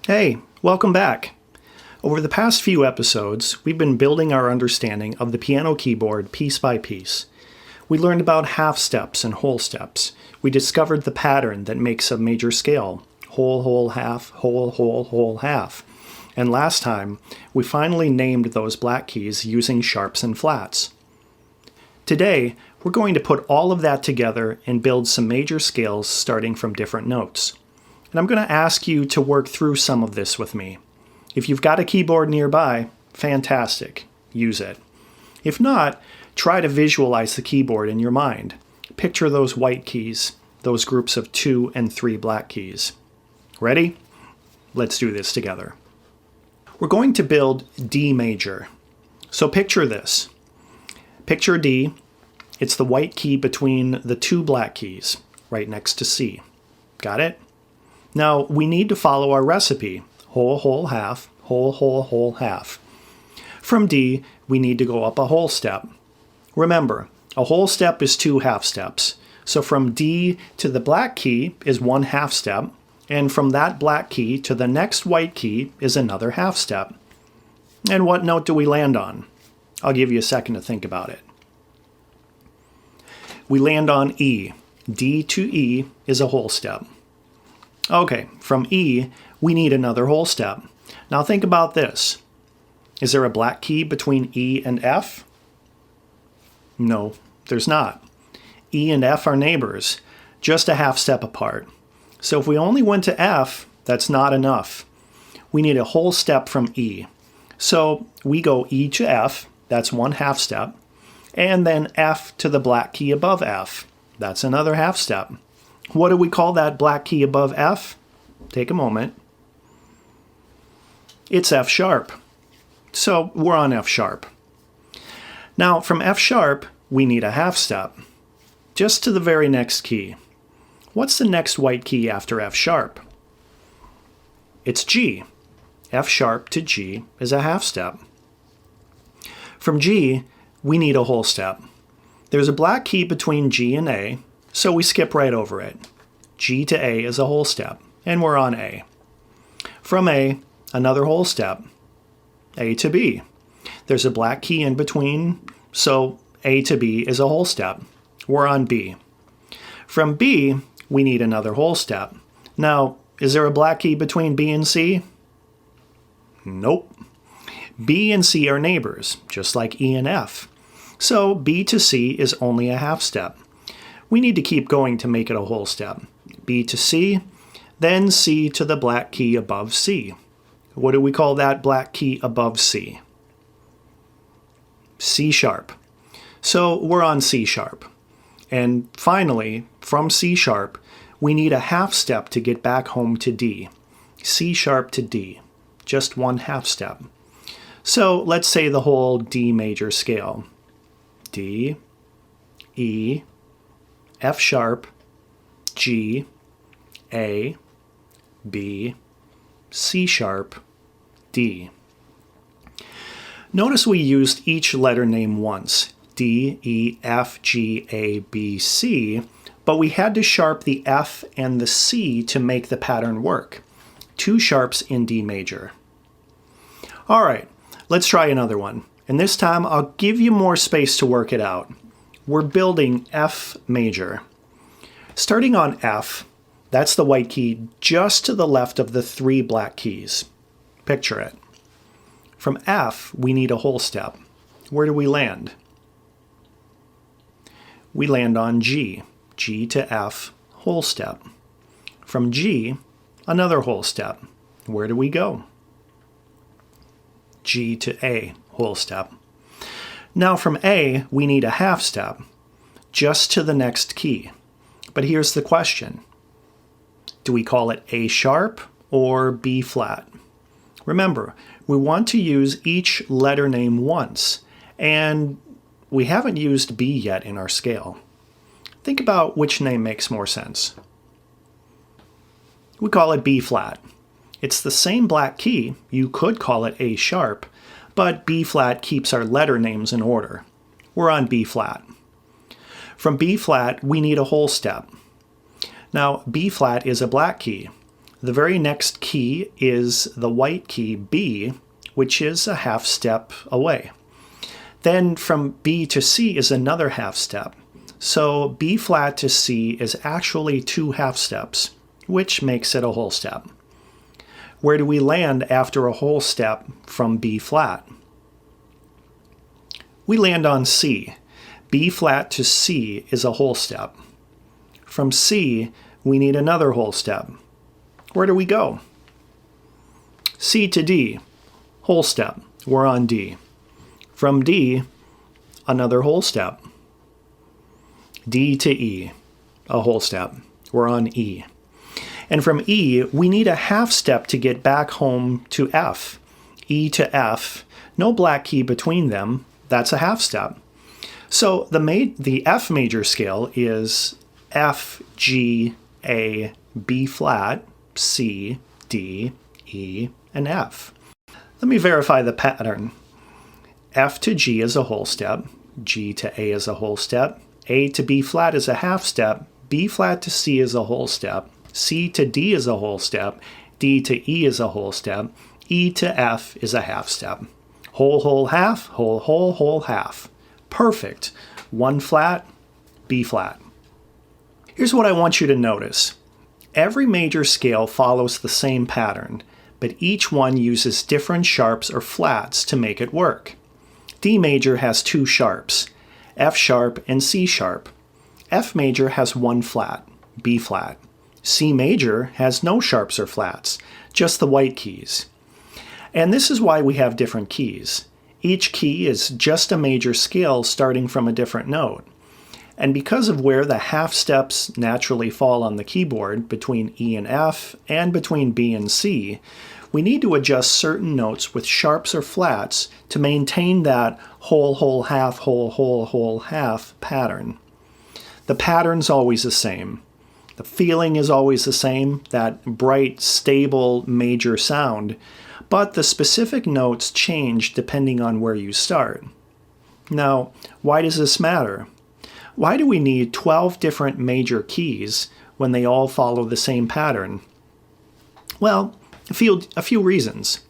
Hey, welcome back. Over the past few episodes, we've been building our understanding of the piano keyboard piece by piece. We learned about half steps and whole steps. We discovered the pattern that makes a major scale: whole, whole, half, whole, whole, whole, half. And last time, we finally named those black keys using sharps and flats. Today, we're going to put all of that together and build some major scales starting from different notes. And I'm going to ask you to work through some of this with me. If you've got a keyboard nearby, fantastic, use it. If not, try to visualize the keyboard in your mind. Picture those white keys, those groups of 2 and 3 black keys. Ready? Let's do this together. We're going to build D major. So picture this. Picture D. It's the white key between the 2 black keys, right next to C. Got it? Now, we need to follow our recipe: whole, whole, half, whole, whole, whole, half. From D, we need to go up a whole step. Remember, a whole step is 2 half steps. So from D to the black key is 1 half step, and from that black key to the next white key is another half step. And what note do we land on? I'll give you a second to think about it. We land on E. D to E is a whole step. Okay, from E, we need another whole step. Now think about this. Is there a black key between E and F? No, there's not. E and F are neighbors, just a half step apart. So if we only went to F, that's not enough. We need a whole step from E. So we go E to F, that's 1 half step, and then F to the black key above F. That's another half step. What do we call that black key above F? Take a moment. It's F sharp. So we're on F sharp. Now from F sharp, we need a half step, just to the very next key. What's the next white key after F sharp? It's G. F sharp to G is a half step. From G, we need a whole step. There's a black key between G and A, so we skip right over it. G to A is a whole step, and we're on A. From A, another whole step. A to B. There's a black key in between, so A to B is a whole step. We're on B. From B, we need another whole step. Now, is there a black key between B and C? Nope. B and C are neighbors, just like E and F. So B to C is only a half step. We need to keep going to make it a whole step. B to C, then C to the black key above C. What do we call that black key above C? C sharp. So we're on C sharp. And finally, from C sharp, we need a half step to get back home to D. C sharp to D, just 1 half step. So let's say the whole D major scale. D, E, F sharp, G, A, B, C sharp, D. Notice we used each letter name once, D, E, F, G, A, B, C, but we had to sharp the F and the C to make the pattern work. 2 sharps in D major. All right, let's try another one. And this time I'll give you more space to work it out. We're building F major. Starting on F, that's the white key just to the left of the 3 black keys. Picture it. From F, we need a whole step. Where do we land? We land on G. G to F, whole step. From G, another whole step. Where do we go? G to A, whole step. Now from A, we need a half step, just to the next key. But here's the question. Do we call it A sharp or B flat? Remember, we want to use each letter name once, and we haven't used B yet in our scale. Think about which name makes more sense. We call it B flat. It's the same black key. You could call it A sharp, but B flat keeps our letter names in order. We're on B flat. From B flat, we need a whole step. Now, B flat is a black key. The very next key is the white key B, which is a half step away. Then from B to C is another half step. So B flat to C is actually 2 half steps, which makes it a whole step. Where do we land after a whole step from B flat? We land on C. B flat to C is a whole step. From C, we need another whole step. Where do we go? C to D, whole step. We're on D. From D, another whole step. D to E, a whole step. We're on E. And from E, we need a half step to get back home to F. E to F, no black key between them, that's a half step. So the F major scale is F, G, A, B flat, C, D, E, and F. Let me verify the pattern. F to G is a whole step, G to A is a whole step, A to B flat is a half step, B flat to C is a whole step, C to D is a whole step, D to E is a whole step, E to F is a half step. Whole, whole, half, whole, whole, whole, half. Perfect. 1 flat, B flat. Here's what I want you to notice. Every major scale follows the same pattern, but each one uses different sharps or flats to make it work. D major has 2 sharps, F sharp and C sharp. F major has 1 flat, B flat. C major has no sharps or flats, just the white keys. And this is why we have different keys. Each key is just a major scale starting from a different note. And because of where the half steps naturally fall on the keyboard between E and F and between B and C, we need to adjust certain notes with sharps or flats to maintain that whole, whole, half, whole, whole, whole, half pattern. The pattern's always the same. The feeling is always the same, that bright, stable, major sound, but the specific notes change depending on where you start. Now, why does this matter? Why do we need 12 different major keys when they all follow the same pattern? Well, a few reasons.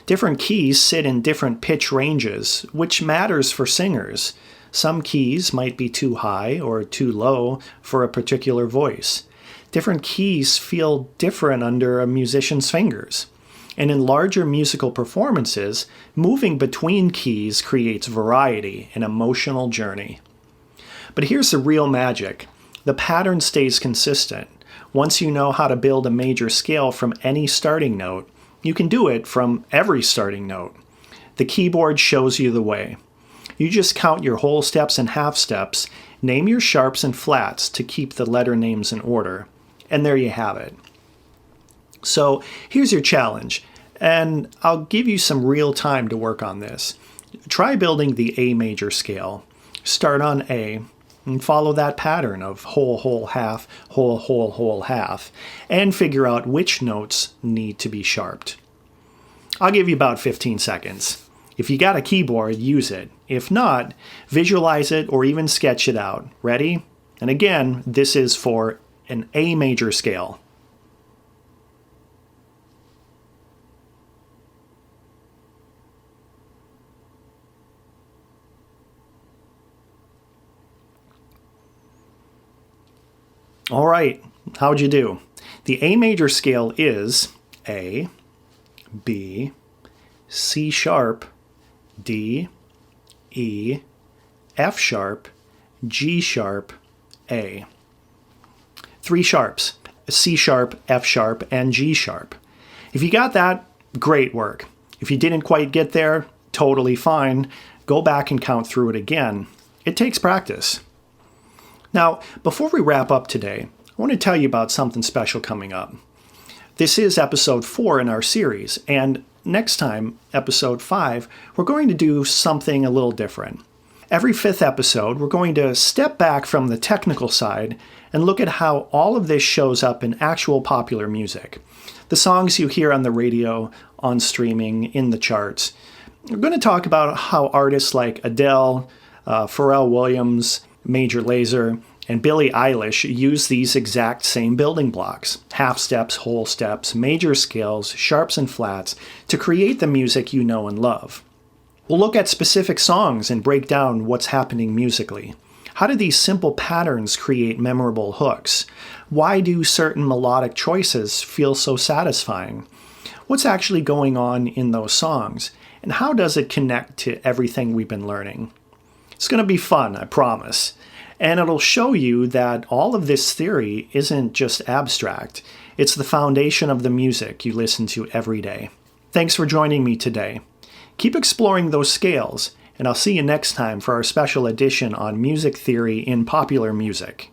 Different keys sit in different pitch ranges, which matters for singers. Some keys might be too high or too low for a particular voice. Different keys feel different under a musician's fingers. And in larger musical performances, moving between keys creates variety and emotional journey. But here's the real magic. The pattern stays consistent. Once you know how to build a major scale from any starting note, you can do it from every starting note. The keyboard shows you the way. You just count your whole steps and half steps, name your sharps and flats to keep the letter names in order, and there you have it. So here's your challenge, and I'll give you some real time to work on this. Try building the A major scale. Start on A, and follow that pattern of whole, whole, half, whole, whole, whole, half, and figure out which notes need to be sharped. I'll give you about 15 seconds. If you got a keyboard, use it. If not, visualize it or even sketch it out. Ready? And again, this is for an A major scale. All right, how'd you do? The A major scale is A, B, C sharp, D, E, F sharp, G sharp, A. 3 sharps, C sharp, F sharp, and G sharp. If you got that, great work. If you didn't quite get there, totally fine. Go back and count through it again. It takes practice. Now, before we wrap up today, I want to tell you about something special coming up. This is episode 4 in our series, and next time, episode 5, we're going to do something a little different. Every 5th episode, we're going to step back from the technical side and look at how all of this shows up in actual popular music. The songs you hear on the radio, on streaming, in the charts. We're going to talk about how artists like Adele, Pharrell Williams, Major Lazer, And Billie Eilish used these exact same building blocks, half steps, whole steps, major scales, sharps and flats, to create the music you know and love. We'll look at specific songs and break down what's happening musically. How do these simple patterns create memorable hooks? Why do certain melodic choices feel so satisfying? What's actually going on in those songs? And how does it connect to everything we've been learning? It's going to be fun, I promise. And it'll show you that all of this theory isn't just abstract. It's the foundation of the music you listen to every day. Thanks for joining me today. Keep exploring those scales, and I'll see you next time for our special edition on music theory in popular music.